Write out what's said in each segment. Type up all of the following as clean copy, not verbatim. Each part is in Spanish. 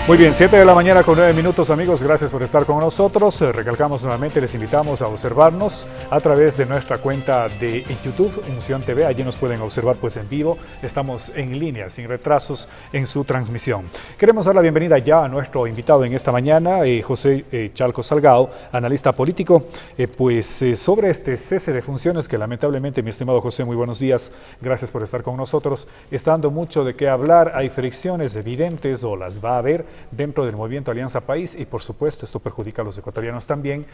Muy bien, 7 de la mañana con 9 minutos, amigos, gracias por estar con nosotros. Recalcamos nuevamente, les invitamos a observarnos a través de nuestra cuenta de YouTube, Unción TV. Allí nos pueden observar pues en vivo. Estamos en línea, sin retrasos en su transmisión. Queremos dar la bienvenida ya a nuestro invitado en esta mañana, José Chalco Salgado, analista político, sobre este cese de funciones que lamentablemente, mi estimado José, muy buenos días, gracias por estar con nosotros. Está dando mucho de qué hablar, hay fricciones evidentes o las va a haber dentro del movimiento Alianza País y por supuesto esto perjudica a los ecuatorianos también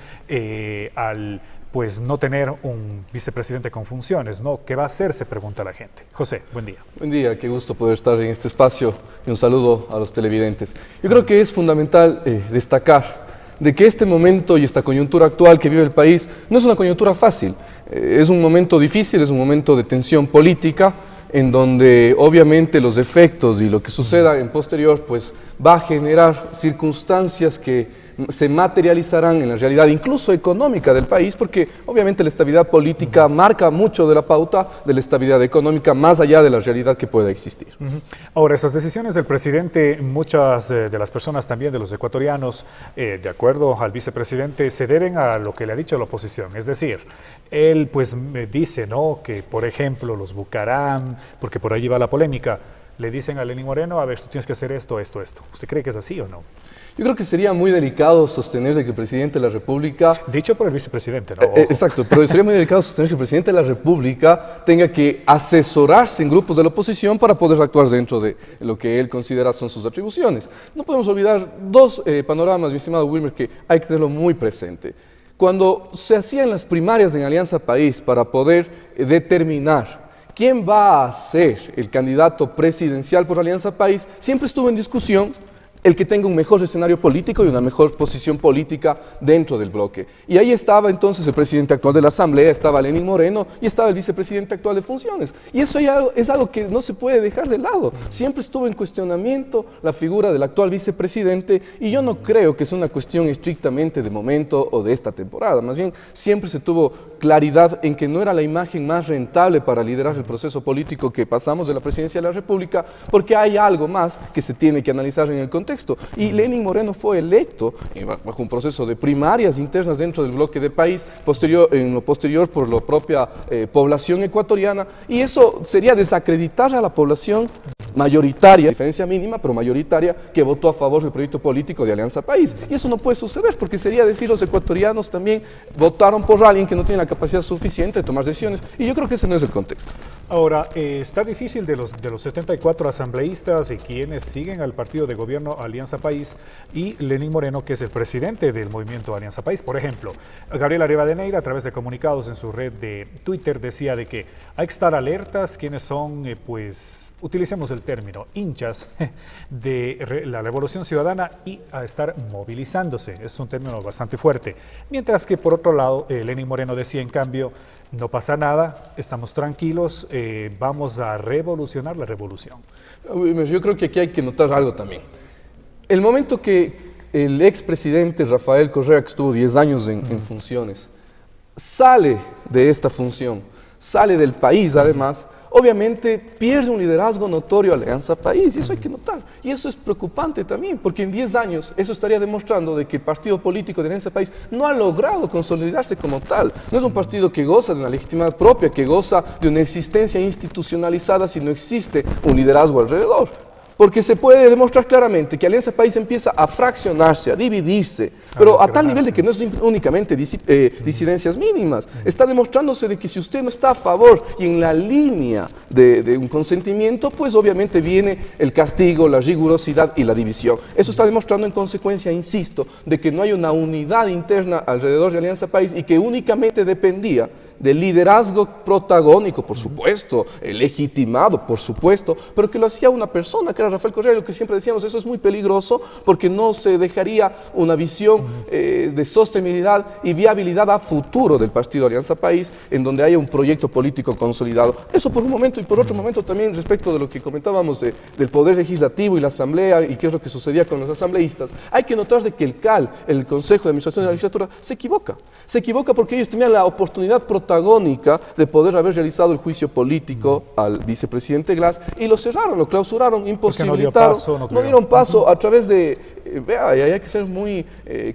al pues no tener un vicepresidente con funciones, ¿no? ¿Qué va a hacer? Se pregunta la gente. José, buen día. Buen día, qué gusto poder estar en este espacio y un saludo a los televidentes. Yo creo que es fundamental destacar de que este momento y esta coyuntura actual que vive el país no es una coyuntura fácil, es un momento difícil, es un momento de tensión política en donde obviamente los efectos y lo que suceda en posterior pues va a generar circunstancias que se materializarán en la realidad incluso económica del país, porque obviamente la estabilidad política marca mucho de la pauta de la estabilidad económica más allá de la realidad que pueda existir. Ahora, estas decisiones del presidente, muchas de las personas también de los ecuatorianos, de acuerdo al vicepresidente, se deben a lo que le ha dicho la oposición, es decir, él pues me dice, ¿no?, que por ejemplo los Bucaram, porque por allí va la polémica, le dicen a Lenín Moreno, a ver, tú tienes que hacer esto. ¿Usted cree que es así o no? Yo creo que sería muy delicado sostener de que el presidente de la República... Dicho por el vicepresidente, ¿no? Exacto, pero sería muy delicado sostener que el presidente de la República tenga que asesorarse en grupos de la oposición para poder actuar dentro de lo que él considera son sus atribuciones. No podemos olvidar dos panoramas, mi estimado Wilmer, que hay que tenerlo muy presente. Cuando se hacían las primarias en Alianza País para poder determinar quién va a ser el candidato presidencial por Alianza País, siempre estuvo en discusión el que tenga un mejor escenario político y una mejor posición política dentro del bloque. Y ahí estaba entonces el presidente actual de la Asamblea, estaba Lenín Moreno y estaba el vicepresidente actual de funciones. Y eso ya es algo que no se puede dejar de lado. Siempre estuvo en cuestionamiento la figura del actual vicepresidente y yo no creo que sea una cuestión estrictamente de momento o de esta temporada. Más bien, siempre se tuvo claridad en que no era la imagen más rentable para liderar el proceso político que pasamos de la presidencia de la República, porque hay algo más que se tiene que analizar en el contexto. Y Lenín Moreno fue electo bajo un proceso de primarias internas dentro del bloque de país, en lo posterior por la propia población ecuatoriana, y eso sería desacreditar a la población mayoritaria, diferencia mínima, pero mayoritaria, que votó a favor del proyecto político de Alianza País. Y eso no puede suceder, porque sería decir los ecuatorianos también votaron por alguien que no tiene la capacidad suficiente de tomar decisiones, y yo creo que ese no es el contexto. Ahora, está difícil de los 74 asambleístas y quienes siguen al partido de gobierno Alianza País y Lenín Moreno, que es el presidente del movimiento Alianza País. Por ejemplo, Gabriela Rivadeneira, a través de comunicados en su red de Twitter, decía de que hay que estar alertas quienes son, utilicemos el término, hinchas de la Revolución Ciudadana y a estar movilizándose. Es un término bastante fuerte. Mientras que, por otro lado, Lenín Moreno decía, en cambio, no pasa nada, estamos tranquilos, vamos a revolucionar la revolución. Yo creo que aquí hay que notar algo también. El momento que el expresidente Rafael Correa, que estuvo 10 años en funciones, sale de esta función, sale del país además, obviamente pierde un liderazgo notorio Alianza País, y eso hay que notar. Y eso es preocupante también, porque en 10 años eso estaría demostrando de que el partido político de Alianza País no ha logrado consolidarse como tal. No es un partido que goza de una legitimidad propia, que goza de una existencia institucionalizada si no existe un liderazgo alrededor. Porque se puede demostrar claramente que Alianza País empieza a fraccionarse, a dividirse, pero a tal nivel de que no es únicamente disidencias mínimas. Está demostrándose de que si usted no está a favor y en la línea de un consentimiento, pues obviamente viene el castigo, la rigurosidad y la división. Eso está demostrando en consecuencia, insisto, de que no hay una unidad interna alrededor de Alianza País y que únicamente dependía del liderazgo protagónico, por supuesto, legitimado, por supuesto, pero que lo hacía una persona, que era Rafael Correa. Lo que siempre decíamos, eso es muy peligroso porque no se dejaría una visión de sostenibilidad y viabilidad a futuro del partido Alianza País, en donde haya un proyecto político consolidado. Eso por un momento, y por otro momento también respecto de lo que comentábamos del Poder Legislativo y la Asamblea y qué es lo que sucedía con los asambleístas. Hay que notar de que el CAL, el Consejo de Administración de la Legislatura, se equivoca porque ellos tenían la oportunidad protagónica de poder haber realizado el juicio político al vicepresidente Glass y lo cerraron, lo clausuraron, imposibilitaron, no dieron paso a través de, vea, y hay que ser muy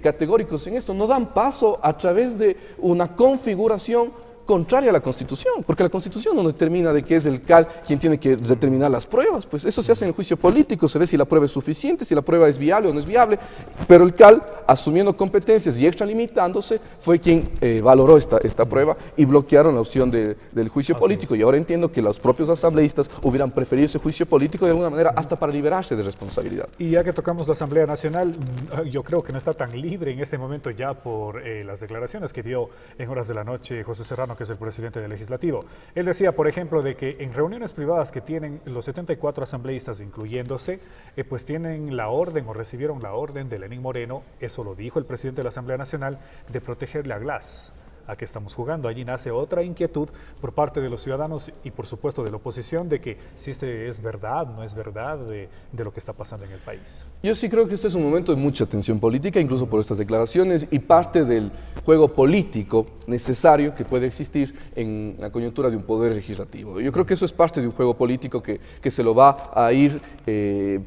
categóricos en esto, no dan paso a través de una configuración contraria a la Constitución, porque la Constitución no determina de que es el CAL quien tiene que determinar las pruebas, pues eso se hace en el juicio político, se ve si la prueba es suficiente, si la prueba es viable o no es viable, pero el CAL, asumiendo competencias y extralimitándose, fue quien valoró esta prueba y bloquearon la opción del juicio político, y ahora entiendo que los propios asambleístas hubieran preferido ese juicio político de alguna manera hasta para liberarse de responsabilidad. Y ya que tocamos la Asamblea Nacional, yo creo que no está tan libre en este momento ya por las declaraciones que dio en horas de la noche José Serrano, que es el presidente del Legislativo. Él decía, por ejemplo, de que en reuniones privadas que tienen los 74 asambleístas, incluyéndose, pues tienen la orden o recibieron la orden de Lenín Moreno, eso lo dijo el presidente de la Asamblea Nacional, de protegerle a Glass. ¿A qué estamos jugando? Allí nace otra inquietud por parte de los ciudadanos y por supuesto de la oposición de que si este es verdad, no es verdad de lo que está pasando en el país. Yo sí creo que este es un momento de mucha tensión política, incluso por estas declaraciones y parte del juego político necesario que puede existir en la coyuntura de un poder legislativo. Yo creo que eso es parte de un juego político que se lo va a ir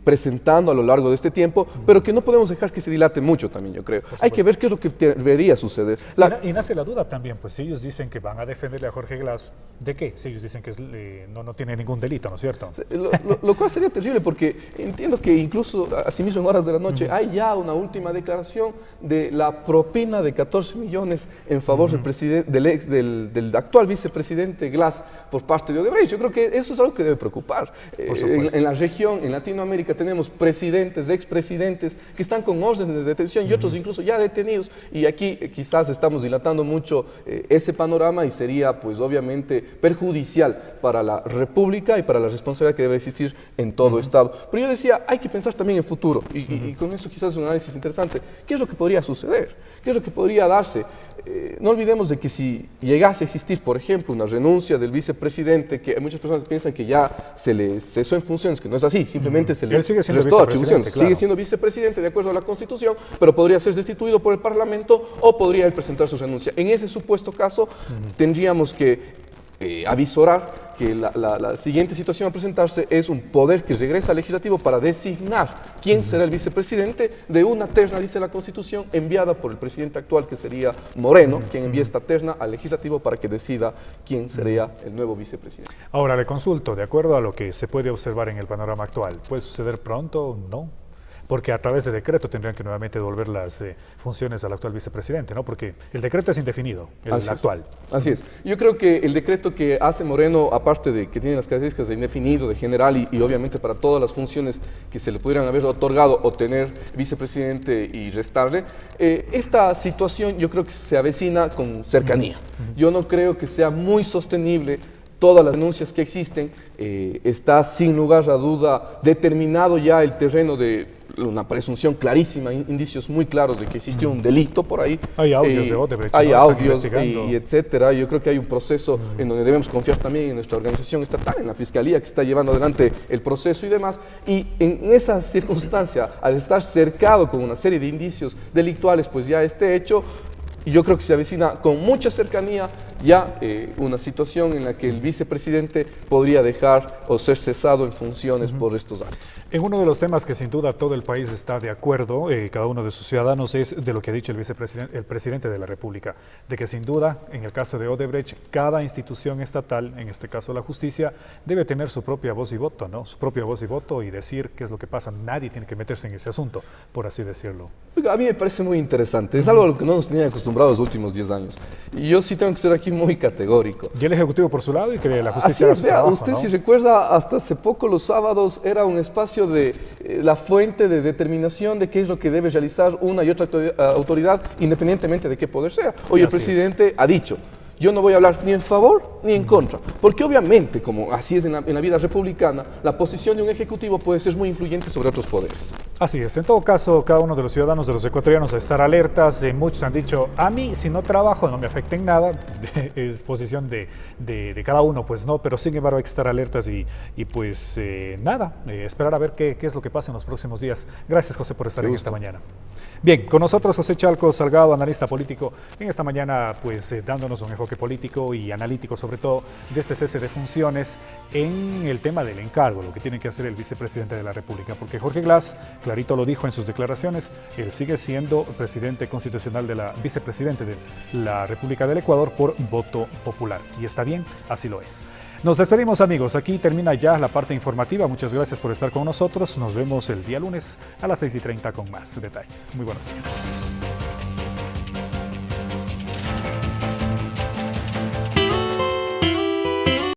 presentando a lo largo de este tiempo, pero que no podemos dejar que se dilate mucho también, yo creo. Hay que ver qué es lo que debería suceder. Y nace la duda también, pues si ellos dicen que van a defenderle a Jorge Glass, ¿de qué? Si ellos dicen que no tiene ningún delito, ¿no es cierto? Lo cual sería terrible porque entiendo que incluso asimismo en horas de la noche hay ya una última declaración de la propina de 14 millones en favor del actual vicepresidente Glass por parte de Odebrecht. Yo creo que eso es algo que debe preocupar. En la región, en Latinoamérica, tenemos presidentes, expresidentes que están con órdenes de detención y otros incluso ya detenidos, y aquí quizás estamos dilatando mucho ese panorama y sería pues obviamente perjudicial para la República y para la responsabilidad que debe existir en todo Estado. Pero yo decía, hay que pensar también en futuro y con eso quizás es un análisis interesante. ¿Qué es lo que podría suceder? ¿Qué es lo que podría darse? No olvidemos de que si llegase a existir, por ejemplo, una renuncia del vicepresidente, que muchas personas piensan que ya se le cesó en funciones, que no es así, simplemente se le restó atribuciones. Claro. Sigue siendo vicepresidente de acuerdo a la Constitución, pero podría ser destituido por el Parlamento o podría él presentar su renuncia. En ese supuesto caso, tendríamos que avisorar que la siguiente situación a presentarse es un poder que regresa al legislativo para designar quién será el vicepresidente de una terna, dice la Constitución, enviada por el presidente actual, que sería Moreno, quien envía esta terna al legislativo para que decida quién sería el nuevo vicepresidente. Ahora le consulto, de acuerdo a lo que se puede observar en el panorama actual, ¿puede suceder pronto o no? Porque a través de decreto tendrían que nuevamente devolver las funciones al actual vicepresidente, ¿no? Porque el decreto es indefinido, el actual. Así es. Yo creo que el decreto que hace Moreno, aparte de que tiene las características de indefinido, de general y obviamente para todas las funciones que se le pudieran haber otorgado o tener vicepresidente y restarle, esta situación yo creo que se avecina con cercanía. Yo no creo que sea muy sostenible todas las denuncias que existen. Está sin lugar a duda determinado ya el terreno de una presunción clarísima, indicios muy claros de que existió un delito por ahí. Hay audios de Odebrecht, hay audios y etcétera. Yo creo que hay un proceso en donde debemos confiar también en nuestra organización estatal, en la Fiscalía que está llevando adelante el proceso y demás. Y en esa circunstancia, al estar cercado con una serie de indicios delictuales, pues ya este hecho, yo creo que se avecina con mucha cercanía ya una situación en la que el vicepresidente podría dejar o ser cesado en funciones por estos años. En uno de los temas que sin duda todo el país está de acuerdo, cada uno de sus ciudadanos, es de lo que ha dicho el presidente de la República, de que sin duda, en el caso de Odebrecht, cada institución estatal, en este caso la justicia, debe tener su propia voz y voto, ¿no? Su propia voz y voto y decir qué es lo que pasa. Nadie tiene que meterse en ese asunto, por así decirlo. A mí me parece muy interesante. Es algo a lo que no nos tenían acostumbrados los últimos 10 años. Y yo sí tengo que ser aquí muy categórico. Y el Ejecutivo por su lado y que la justicia haga su vea, trabajo, usted, ¿no? Si recuerda, hasta hace poco los sábados era un espacio de la fuente de determinación de qué es lo que debe realizar una y otra autoridad, independientemente de qué poder sea. Hoy el presidente ha dicho: yo no voy a hablar ni en favor ni en contra, porque obviamente, como así es en la vida republicana, la posición de un ejecutivo puede ser muy influyente sobre otros poderes. Así es, en todo caso, cada uno de los ciudadanos, de los ecuatorianos, a estar alertas. Muchos han dicho, a mí si no trabajo no me afecta en nada, es posición de cada uno, pues no, pero sin embargo hay que estar alertas y pues nada, esperar a ver qué es lo que pasa en los próximos días. Gracias, José, por estar en esta mañana. Bien, con nosotros José Chalco Salgado, analista político, en esta mañana pues dándonos un enfoque político y analítico sobre todo de este cese de funciones en el tema del encargo, lo que tiene que hacer el vicepresidente de la República, porque Jorge Glass clarito lo dijo en sus declaraciones, él sigue siendo presidente constitucional vicepresidente de la República del Ecuador por voto popular. Y está bien, así lo es. Nos despedimos, amigos. Aquí termina ya la parte informativa. Muchas gracias por estar con nosotros. Nos vemos el día lunes a las 6:30 con más detalles. Muy buenos días.